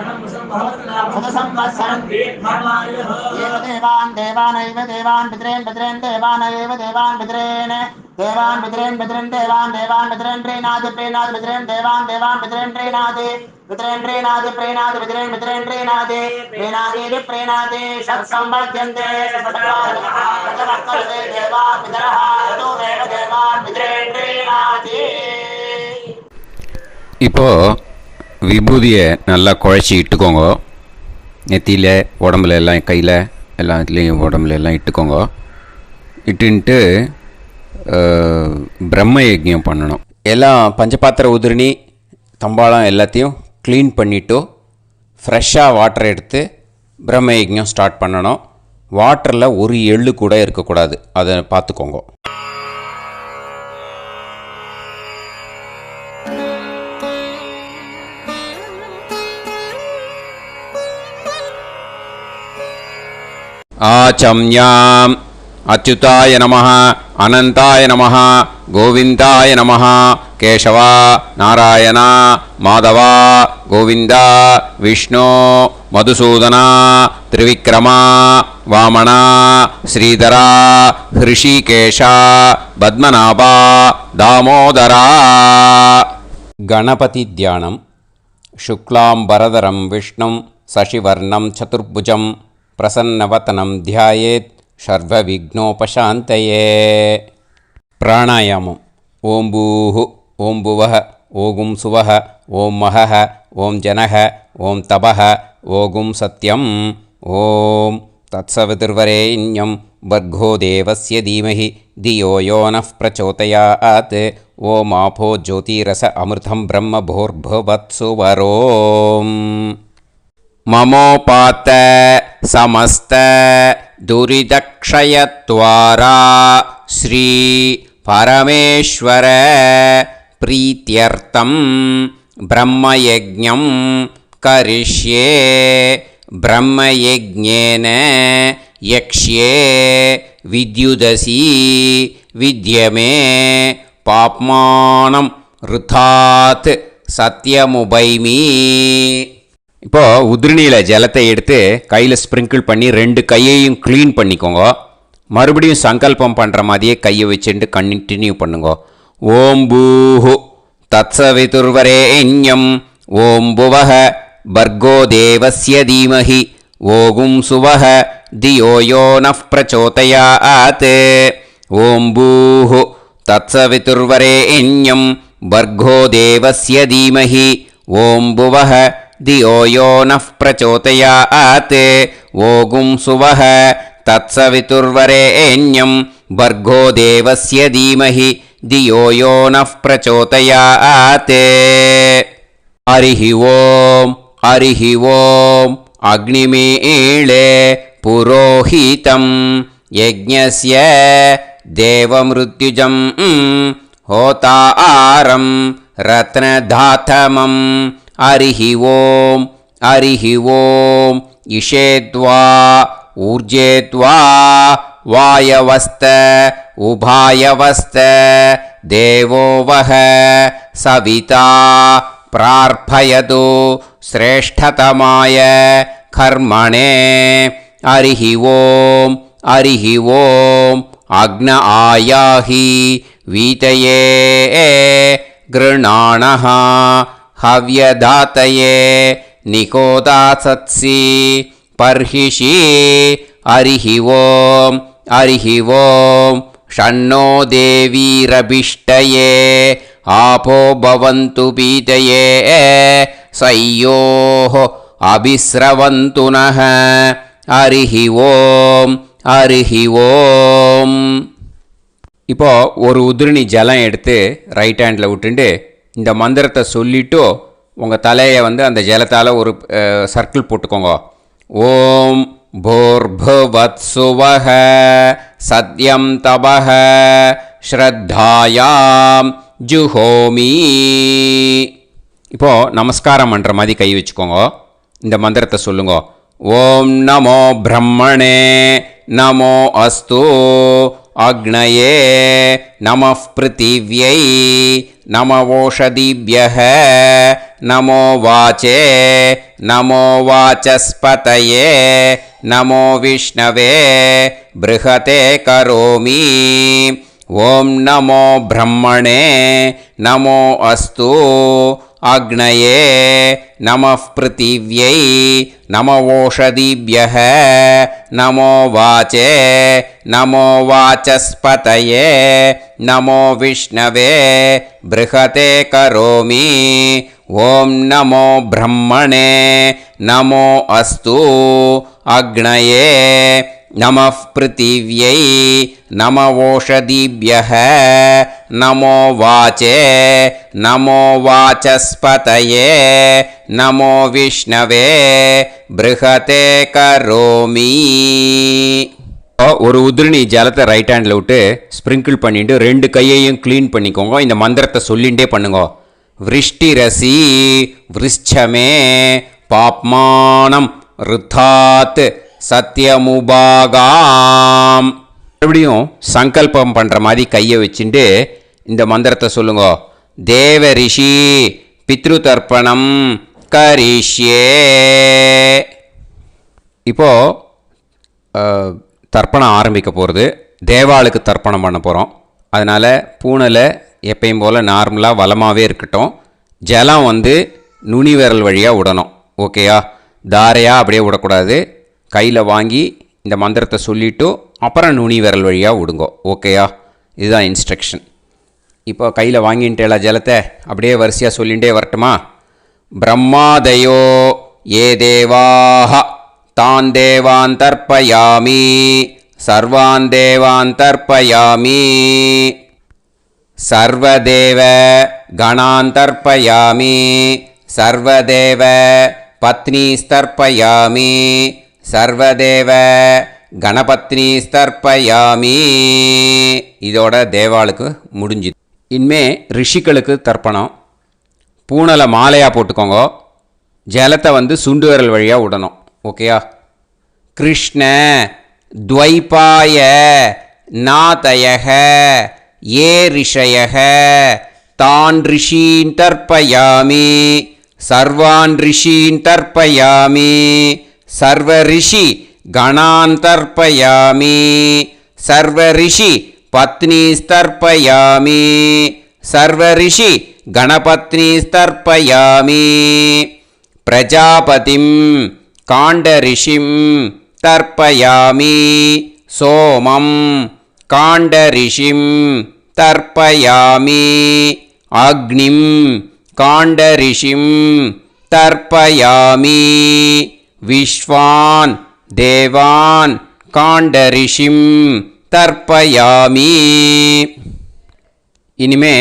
शतसंवत्सरं दीर्घमायुः एव देवान् देवानैव देवान् पितॄन् पितॄन् देवानैव देवान् पितॄन् देवान् पितॄन् पितॄन् देवान् देवान् पितॄन् प्रीणाति प्रीणाति पितॄन् देवान् देवान् पितॄन् प्रीणाति पितॄन् प्रीणाति प्रीणाति पितॄन् पितॄन् प्रीणाति प्रीणाति प्रीणाति षट्संवर्ध्यन्ते सदावर्तते देवा पितरः ततो देव देवान् पितॄन् प्रीणाति. இப்போ விபூதியை நல்லா குழச்சி இட்டுக்கோங்க. நெத்தியில், உடம்புல எல்லாம், கையில் எல்லாத்துலேயும் உடம்புல எல்லாம் இட்டுக்கோங்க. இட்டுன்ட்டு பிரம்ம யஜ்ஞம் பண்ணணும். எல்லாம் பஞ்சபாத்திர உதிரணி தம்பாளம் எல்லாத்தையும் க்ளீன் பண்ணிவிட்டு ஃப்ரெஷ்ஷாக வாட்டர் எடுத்து பிரம்ம யஜ்ஞம் ஸ்டார்ட் பண்ணணும். வாட்டரில் ஒரு எள்ளு கூட இருக்கக்கூடாது. அதை பார்த்துக்கோங்க. ஆச்சம்யாம் அச்சுதாய நமஹ, அனந்தாய நமஹ, கோவிந்தாய நமஹ, கேசவா, நாராயணா, மாதவா, கோவிந்தா, விஷ்ணு, மதுசூதனா, திரிவிக்ரமா, வாமனா, ஸ்ரீதரா, ஹிருஷிகேஷா, பத்மநாபா, தாமோதரா. கணபதி தியானம். சுக்லாம்பரதரம் விஷ்ணும் சசிவர்ணம் சதுர்புஜம் பிரசன்னவதனம் தியாயேத் சர்வவிக்னோபசாந்தயே. பிராணாயாமம். ஓம் பூஹு ஓம் புவஹ ஓகும் சுவஹ ஓம் மஹஹ ஓம் ஜனஹ ஓம் தபஹ ஓகும் சத்யம் ஓம் தத்சவிதுர்வரேண்யம் வர்கோ தேவஸ்ய தீமஹி தியோ யோ நः பிரச்சோதயாத் ஓம் ஆபோ ஜோதிரஸ அமிர்தம் பிரம்ம भूर्भुवत्सुवरोम् ममोपात समस्त दुरिदक्षयत्वारा श्री परमेश्वर प्रीत्यर्थं ब्रह्मयज्ञं करिष्ये ब्रह्मयज्ञेन यक्ष्ये विद्युदसि विद्यमे पाप्मानं ऋथात् सत्यमुपैमि இப்போது உதிரணியில் ஜலத்தை எடுத்து கையில் ஸ்ப்ரிங்கிள் பண்ணி 2 கையையும் க்ளீன் பண்ணிக்கோங்க. மறுபடியும் சங்கல்பம் பண்ணுற மாதிரியே கையை வச்சுட்டு கண்டினியூ பண்ணுங்க. ஓம் பூஹு தத்சவிதுர்வரேண்யம் ஓம் புவஹ பர்கோ தேவஸ்ய தீமஹி ஓகும் சுவஹ தியோ யோ நः பிரச்சோதயாத் ஓம் பூஹு தத்சவிதுர்வரேண்யம் பர்கோ தேவஸ்ய தீமஹி ஓம் புவஹ தியோ யோ நः பிரச்சோதயாத் ஓகும் சுவஹ தத்சவிதுர்வரேண்யம் பர்கோ தேவஸ்ய தீமஹி தியோ யோ நः பிரச்சோதயாத் ஹரிஹி ஓம் ஹரிஹி ஓம் அக்னிமீளே புரோஹிதம் யஜ்ஞஸ்ய தேவமிருத்யுஜம் ஹோதாரம் ரத்னதாத்தமம் ஹரிஹி ஓம் ஹரிஹி ஓம் இஷேத்வா ஊர்ஜேத்வா வாயவஸ்த உபாயவஸ்த தேவோவஹ சவிதா பிரார்ப்பயது ஸ்ரேஷ்டதமாய கர்மணே ஹரிஹி ஓம் ஹரிஹி ஓம் அக்ன ஆயாஹி வீதயே கிருணாணஹ ஹவ்யதாத்தயே நிகோதாசத்சி பர்ஹிஷி ஹரிஹி ஓம் ஹரிஹி ஓம் ஷண்ணோ தேவீரபிஷ்டயே ஆபோ பவந்து பீதயே சய்யோः அபிஸ்ரவந்து நः ஹரிஹி ஓம் ஹரிஹி ஓம். இப்போ ஒரு உதிரணி ஜலம் எடுத்து ரைட் ஹேண்டில் விட்டுண்டு இந்த மந்திரத்தை சொல்லிவிட்டு உங்கள் தலையை அந்த ஜலத்தால் ஒரு சர்க்கிள் போட்டுக்கோங்க. ஓம் பூர்புவத்சுவஹ சத்யம் தபஹ ஸ்ரத்தாயாம் ஜுஹோமி. இப்போது நமஸ்காரம் பண்ணுற மாதிரி கை வச்சுக்கோங்க. இந்த மந்திரத்தை சொல்லுங்க. ஓம் நமோ பிரம்மணே நமோ அஸ்து அக்னயே நமः பிருத்திவ்யை நமவோஷதிभ्यः நமோ வாச்சே நமோ வாசஸ்பதயே நமோ விஷ்ணவே ப்ருஹதே கரோமி. ஓம் நமோ பிரம்மணே நமோ அஸ்து அக்னயே நமः பிருத்திவ்யை நமவோஷதிभ्यः நமோ வாச்சே நமோ வாசஸ்பதயே நமோ விஷ்ணவே ப்ருஹதே கரோமி. ஓம் நமோ பிரம்மணே நமோ அஸ்து அக்னயே நமः பிருத்திவ்யை நமவோஷதிभ्यः நமோ வாச்சே நமோ வாசஸ்பதயே நமோ விஷ்ணவே ப்ருஹதே கரோமி. ஒரு உதிரணி ஜலத்தை ரைட் ஹேண்டில் விட்டு ஸ்ப்ரிங்கிள் பண்ணிட்டு 2 கையையும் க்ளீன் பண்ணிக்கோங்க. இந்த மந்திரத்தை சொல்லிகிட்டே பண்ணுங்க. விருஷ்டிரசி விருஷ்சமே பாப்மானம் ருத்தாத் சத்யமுபாகாம். மறுபடியும் சங்கல்பம் பண்ணுற மாதிரி கையை வச்சுட்டு இந்த மந்திரத்தை சொல்லுங்க. தேவ ரிஷி பித்ரு தர்ப்பணம் கரிஷ்யே. இப்போது தர்ப்பணம் ஆரம்பிக்க போகிறது. தேவாளுக்கு தர்ப்பணம் பண்ண போகிறோம். அதனால் பூனையில் எப்பயும் போல் நார்மலாக வளமாகவே இருக்கட்டும். ஜலம் நுனி விரல் வழியாக விடணும். ஓகேயா? தாரையாக அப்படியே விடக்கூடாது. கையில் வாங்கி இந்த மந்திரத்தை சொல்லிவிட்டு அப்புறம் நுனி விரல் வழியாக விடுங்கோ. ஓகேயா? இதுதான் இன்ஸ்ட்ரக்ஷன். இப்போ கையில் வாங்கிட்டேல ஜலத்தை அப்படியே வரிசையாக சொல்லிகிட்டே வரட்டுமா? பிரம்மாதயோ ஏ தேவாஹ தான் தேவான் தர்ப்பயாமி சர்வான் தேவான் தர்ப்பயாமி சர்வதேவ கணான் தர்ப்பயாமி சர்வதேவ பத்னீஸ்தர்ப்பயாமி சர்வதேவ கணபத்னீஸ்தர்ப்பயாமி. இதோட தேவாளுக்கு முடிஞ்சுது. இனிமே ரிஷிகளுக்கு தர்ப்பணம். பூனலை மாலையாக போட்டுக்கோங்க. ஜலத்தை வந்து சுண்டு விரல் வழியாக விடணும். ஓகேயா? கிருஷ்ண துவைபாய நாதயக ஏ ரிஷயக தான் ரிஷீன் தர்ப்பயாமி சர்வான் ரிஷீன் தர்ப்பயாமி சர்வ ரிஷி கணான் தர்ப்பயாமி சர்வ ரிஷி பத்னீஸ்தர்ப்பயாமி சர்வ ரிஷி கணபத்னீஸ்தர்ப்பயாமி பிரஜாபதிம் காண்டரிஷிம் தர்ப்பயாமி சோமம் காண்டரிஷிம் தர்ப்பயாமி அக்னிம் காண்டரிஷிம் தர்ப்பயாமி விஸ்வான் தேவான் காண்டரிஷிம் தர்ப்பயாமி. இனிமே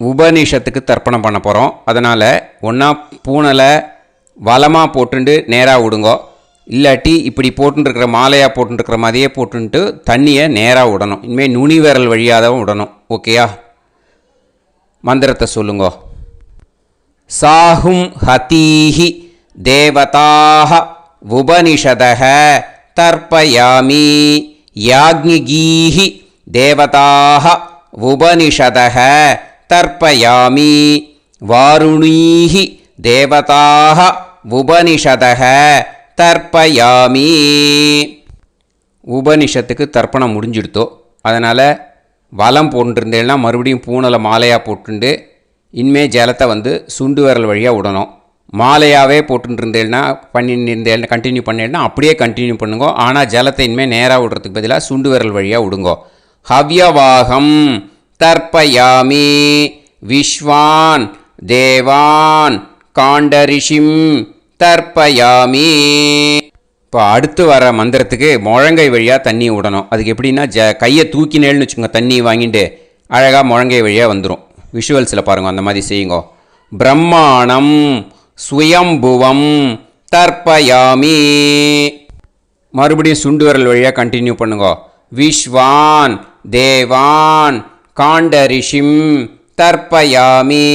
உபனிஷத்துக்கு தர்ப்பணம் பண்ண போகிறோம். அதனால் ஒன்றா பூனலை வலமாக போட்டுண்டு நேராக விடுங்கோ. இல்லாட்டி இப்படி போட்டுருக்கிற மாலையாக போட்டுருக்கிற மாதிரியே போட்டுன்ட்டு தண்ணியை நேராக விடணும். இனிமேல் நுனி விரல் வழியாக தான் விடணும். ஓகேயா? மந்திரத்தை சொல்லுங்கோ. சாஹும் ஹதீஹி தேவதாக உபனிஷதக தர்ப்பயாமி யாக்ஞிகீஹி தேவதாக உபனிஷதக தர்ப்பயாமி வாருணீஹி தேவதாக உபனிஷதக தர்ப்பயாமி. உபனிஷத்துக்கு தர்ப்பணம் முடிஞ்சிடுத்தோ. அதனால் வலம் போட்டுருந்தேன்னா மறுபடியும் பூனலை மாலையாக போட்டுண்டு இனிமே ஜலத்தை வந்து சுண்டு விரல் வழியாக விடணும். மாலையாகவே போட்டுருந்தேன்னா பண்ணியிருந்தேன் கண்டினியூ பண்ணேன்னா அப்படியே கண்டினியூ பண்ணுங்க. ஆனால் ஜலத்தை இனிமேல் நேராக விடுறதுக்கு பதிலாக சுண்டு விரல் வழியாக விடுங்கோ. ஹவ்யவாகம் தர்ப்பயாமி விஸ்வான் தேவான் காண்டரிஷிம் தர்ப்பயாமி. இப்போ அடுத்து வர மந்திரத்துக்கு முழங்கை வழியாக தண்ணி விடணும். அதுக்கு எப்படின்னா கையை தூக்கினேன்னு வச்சுக்கோங்க, தண்ணி வாங்கிட்டு அழகாக முழங்கை வழியாக வந்துடும். விஷுவல்ஸில் பாருங்கள், அந்த மாதிரி செய்யுங்க. பிரம்மாணம் சுயம்புவம் தர்ப்பயாமி. மறுபடியும் சுண்டு விரல் வழியாக கண்டினியூ பண்ணுங்க. விஸ்வான் தேவான் காண்டரிஷிம் தர்ப்பயாமி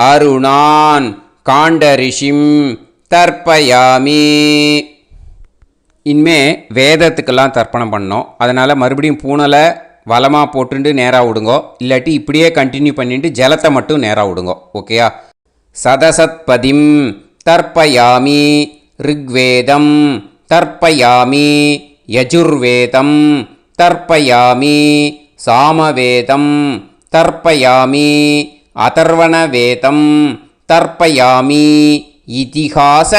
அருணான் காண்டரிஷிம் தர்ப்பயாமி. இனிமே வேதத்துக்கெல்லாம் தர்ப்பணம் பண்ணோம். அதனால் மறுபடியும் பூனலை வலமாக போட்டுட்டு நேராக விடுங்கோ. இல்லாட்டி இப்படியே கண்டினியூ பண்ணிட்டு ஜலத்தை மட்டும் நேராக விடுங்கோ. ஓகேயா? சதசத்பதிம் தர்ப்பயாமி ரிக்வேதம் தர்ப்பயாமி யஜுர்வேதம் தர்ப்பயாமி சாமவேதம் தர்ப்பயாமி அதர்வணவேதம் தர்ப்பயாமி இதிஹாச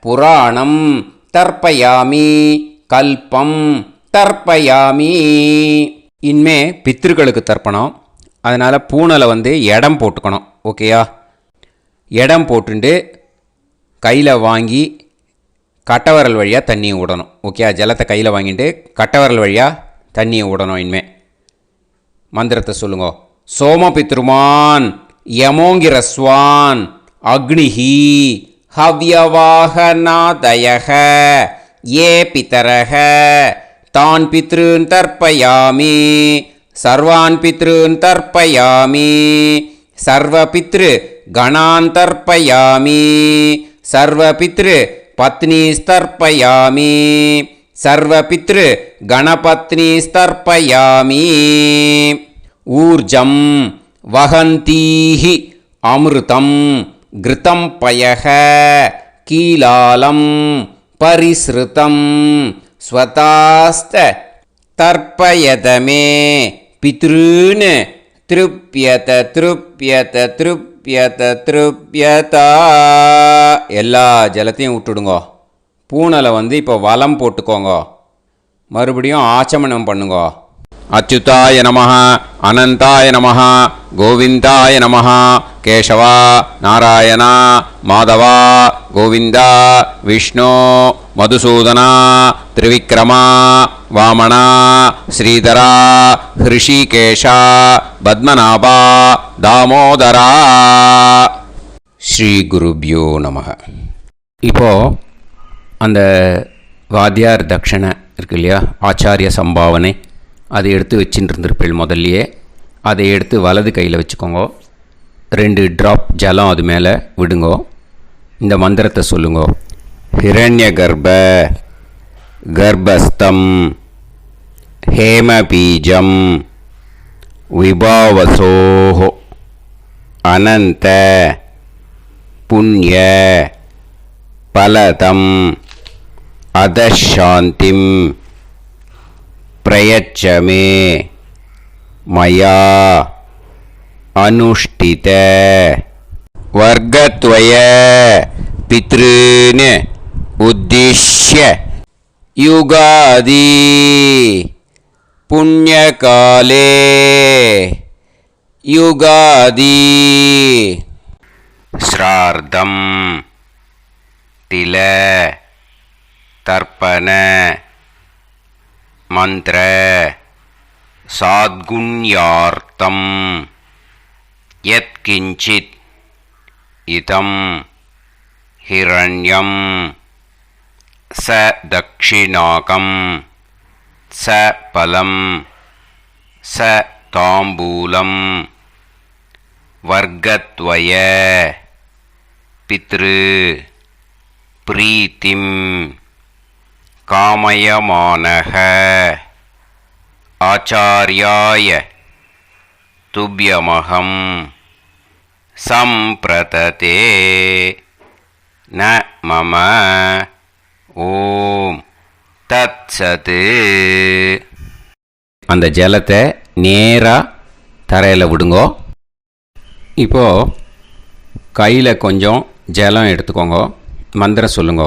புராணம் தர்ப்பயாமி கல்பம் தர்ப்பயாமி. இனிமே பித்ருக்களுக்கு தர்ப்பணம். அதனால் பூனலை வந்து இடம் போட்டுக்கணும். ஓகேயா? இடம் போட்டுண்டு கையில் வாங்கி கட்டவரல் வழியாக தண்ணியை விடணும். ஓகே? ஜலத்தை கையில் வாங்கிட்டு கட்டவரல் வழியாக தண்ணியை விடணும். இனிமே மந்திரத்தை சொல்லுங்க. சோமபித்ருமான் யமோங்கிரஸ்வான் அக்னிஹி ஹவ்யவாகநாதயக ஏ பிதரக தான் பித்ருன் தர்ப்பயாமி சர்வான் பித்ருன் தர்ப்பயாமி சர்வபித்ரு கணான் தர்ப்பயாமி சர்வபித்ரு பத்னீஸ்தர்ப்பயாமி சர்வபித்ரு கணபத்னீஸ்தர்ப்பயாமி. ஊர்ஜம் வஹந்தீஹி அமிர்தம் கிருதம் பயக கீலாலம் பரிஸ்ருதம் ஸ்வதாஸ்த தர்ப்பயதமே பித்ருன் திருப்யத திருப்யத திருப்யத திருப்யதா. எல்லா ஜலத்தையும் விட்டுடுங்கோ. பூனலை வந்து இப்போ வலம் போட்டுக்கோங்க. மறுபடியும் ஆச்சமனம் பண்ணுங்க. अच्युताय नमः अनंताय नमः गोविंदाय नमः केशव नारायण माधव गोविंद विष्णु मधुसूदन त्रिविक्रम वामन श्रीधर हृषिकेश पद्मनाभ दामोदर ஸ்ரீ குருப்யோ நமः. இப்போது அந்த வாத்தியார் தட்சணை இருக்கு இல்லையா, ஆச்சாரிய சம்பாவனை, அதை எடுத்து வச்சுட்டு இருந்திருப்பேள் முதல்லையே. அதை எடுத்து வலது கையில் வச்சுக்கோங்க. 2 ட்ராப் ஜலம் அது மேலே விடுங்கோ. இந்த மந்திரத்தை சொல்லுங்கோ. ஹிரண்ய கர்ப்பஸ்தம் ஹேமபீஜம் விபாவசோஹோ அனந்த புண்ணிய பலதம் அதசாந்திம் பிரயச்சமே மயா அனுஷ்டித வர்க்கத்வய பித்ருன் உத்திஷ்ய யுகாதி புண்ணியகாலே யுகாதி ஸ்ரார்த்தம் தில தர்ப்பண மந்திர சாத்குண்யார்த்தம் யத்கிஞ்சித் இதம் ஹிரண்யம் ச தக்ஷிணாகம் ச பலம் ச தாம்பூலம் வர்க்கத்வய பித்ரு பிரீத்திம் காமயமானஹ ஆச்சார்யாய துப்யமஹம் சம்பிரததே ந மம ஓம் தத்சத். அந்த ஜலத்தை நேராக தரையில் விடுங்கோ. இப்போது கையில் கொஞ்சம் ஜலம் எடுத்துக்கோங்க. மந்திரம் சொல்லுங்க.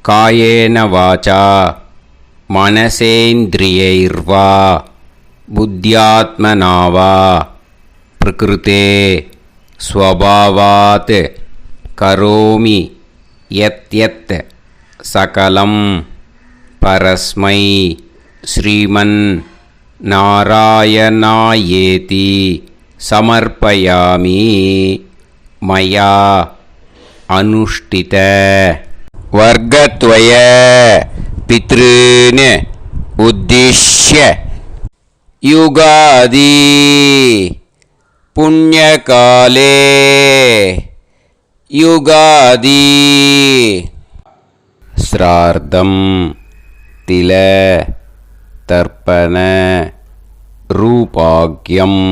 காயேன வாச்சா மனசேந்திரியைர்வா புத்தியாத்மனாவா பிரகிருதே ஸ்வபாவாத் கரோமி யத் யத் சகலம் பரஸ்மை ஸ்ரீமன் நாராயணாயேதி சமர்ப்பயாமி மயா அனுஷ்டித வர்க்கத்வய பித்ருன் உத்திஷ்ய யுகாதி புண்ணியகாலே யுகாதி ஸ்ரார்த்தம் தில தர்ப்பண ரூபாக்யம்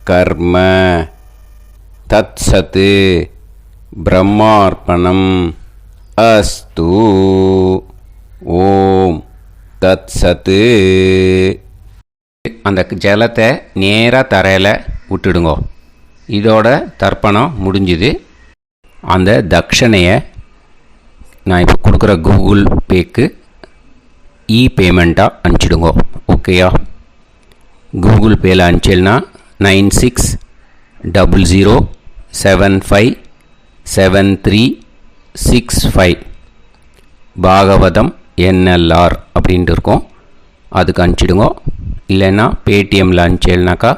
கர்ம தத்சத் பிரம்மார்ப்பணம் அஸ்து. ஓம் தத்சத். அந்த ஜலத்தை நேராக தரையில் விட்டுடுங்கோ. இதோட தர்ப்பணம் முடிஞ்சுது. அந்த தட்சணையை நான் இப்போ கொடுக்குற கூகுள் பேக்கு பேமெண்ட்டாக அனுப்பிச்சிடுங்கோ. ஓகேயா? கூகுள் பேயில் அனுப்பிச்சில்னா 9600757365 பாகவதம் NLR அப்படின்ட்டு இருக்கும். அதுக்கு அனுப்பிச்சிடுங்க. இல்லைன்னா பேடிஎம்மில் அனுப்பிச்சேல்னாக்கா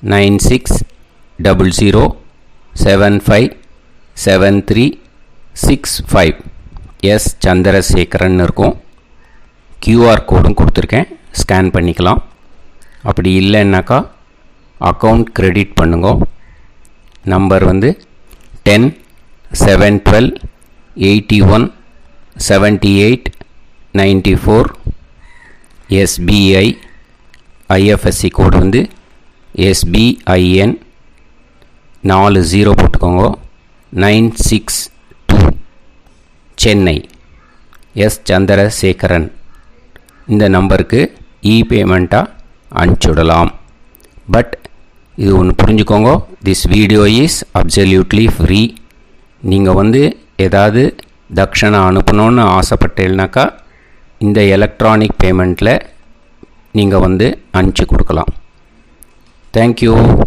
9600757365 எஸ் சந்திரசேகரன் இருக்கும். QR கோடும் கொடுத்துருக்கேன், ஸ்கேன் பண்ணிக்கலாம். அப்படி இல்லைன்னாக்கா அக்கௌண்ட் கிரெடிட் பண்ணுங்க. நம்பர் வந்து 1071817894 SBI. IFSC கோடு வந்து SBIN 40 போட்டுக்கோங்க. 962 சென்னை. எஸ் சந்திரசேகரன். இந்த நம்பருக்கு பேமெண்ட்டாக அனுப்பிச்சுடலாம். பட் இது ஒன்று புரிஞ்சுக்கோங்க, this video is absolutely free. நீங்கள் வந்து ஏதாவது தட்சணை அனுப்பணுன்னு ஆசைப்பட்டேன்னாக்கா இந்த எலக்ட்ரானிக் பேமெண்ட்டில் நீங்கள் வந்து அனுப்பிச்சி கொடுக்கலாம். தேங்க்யூ.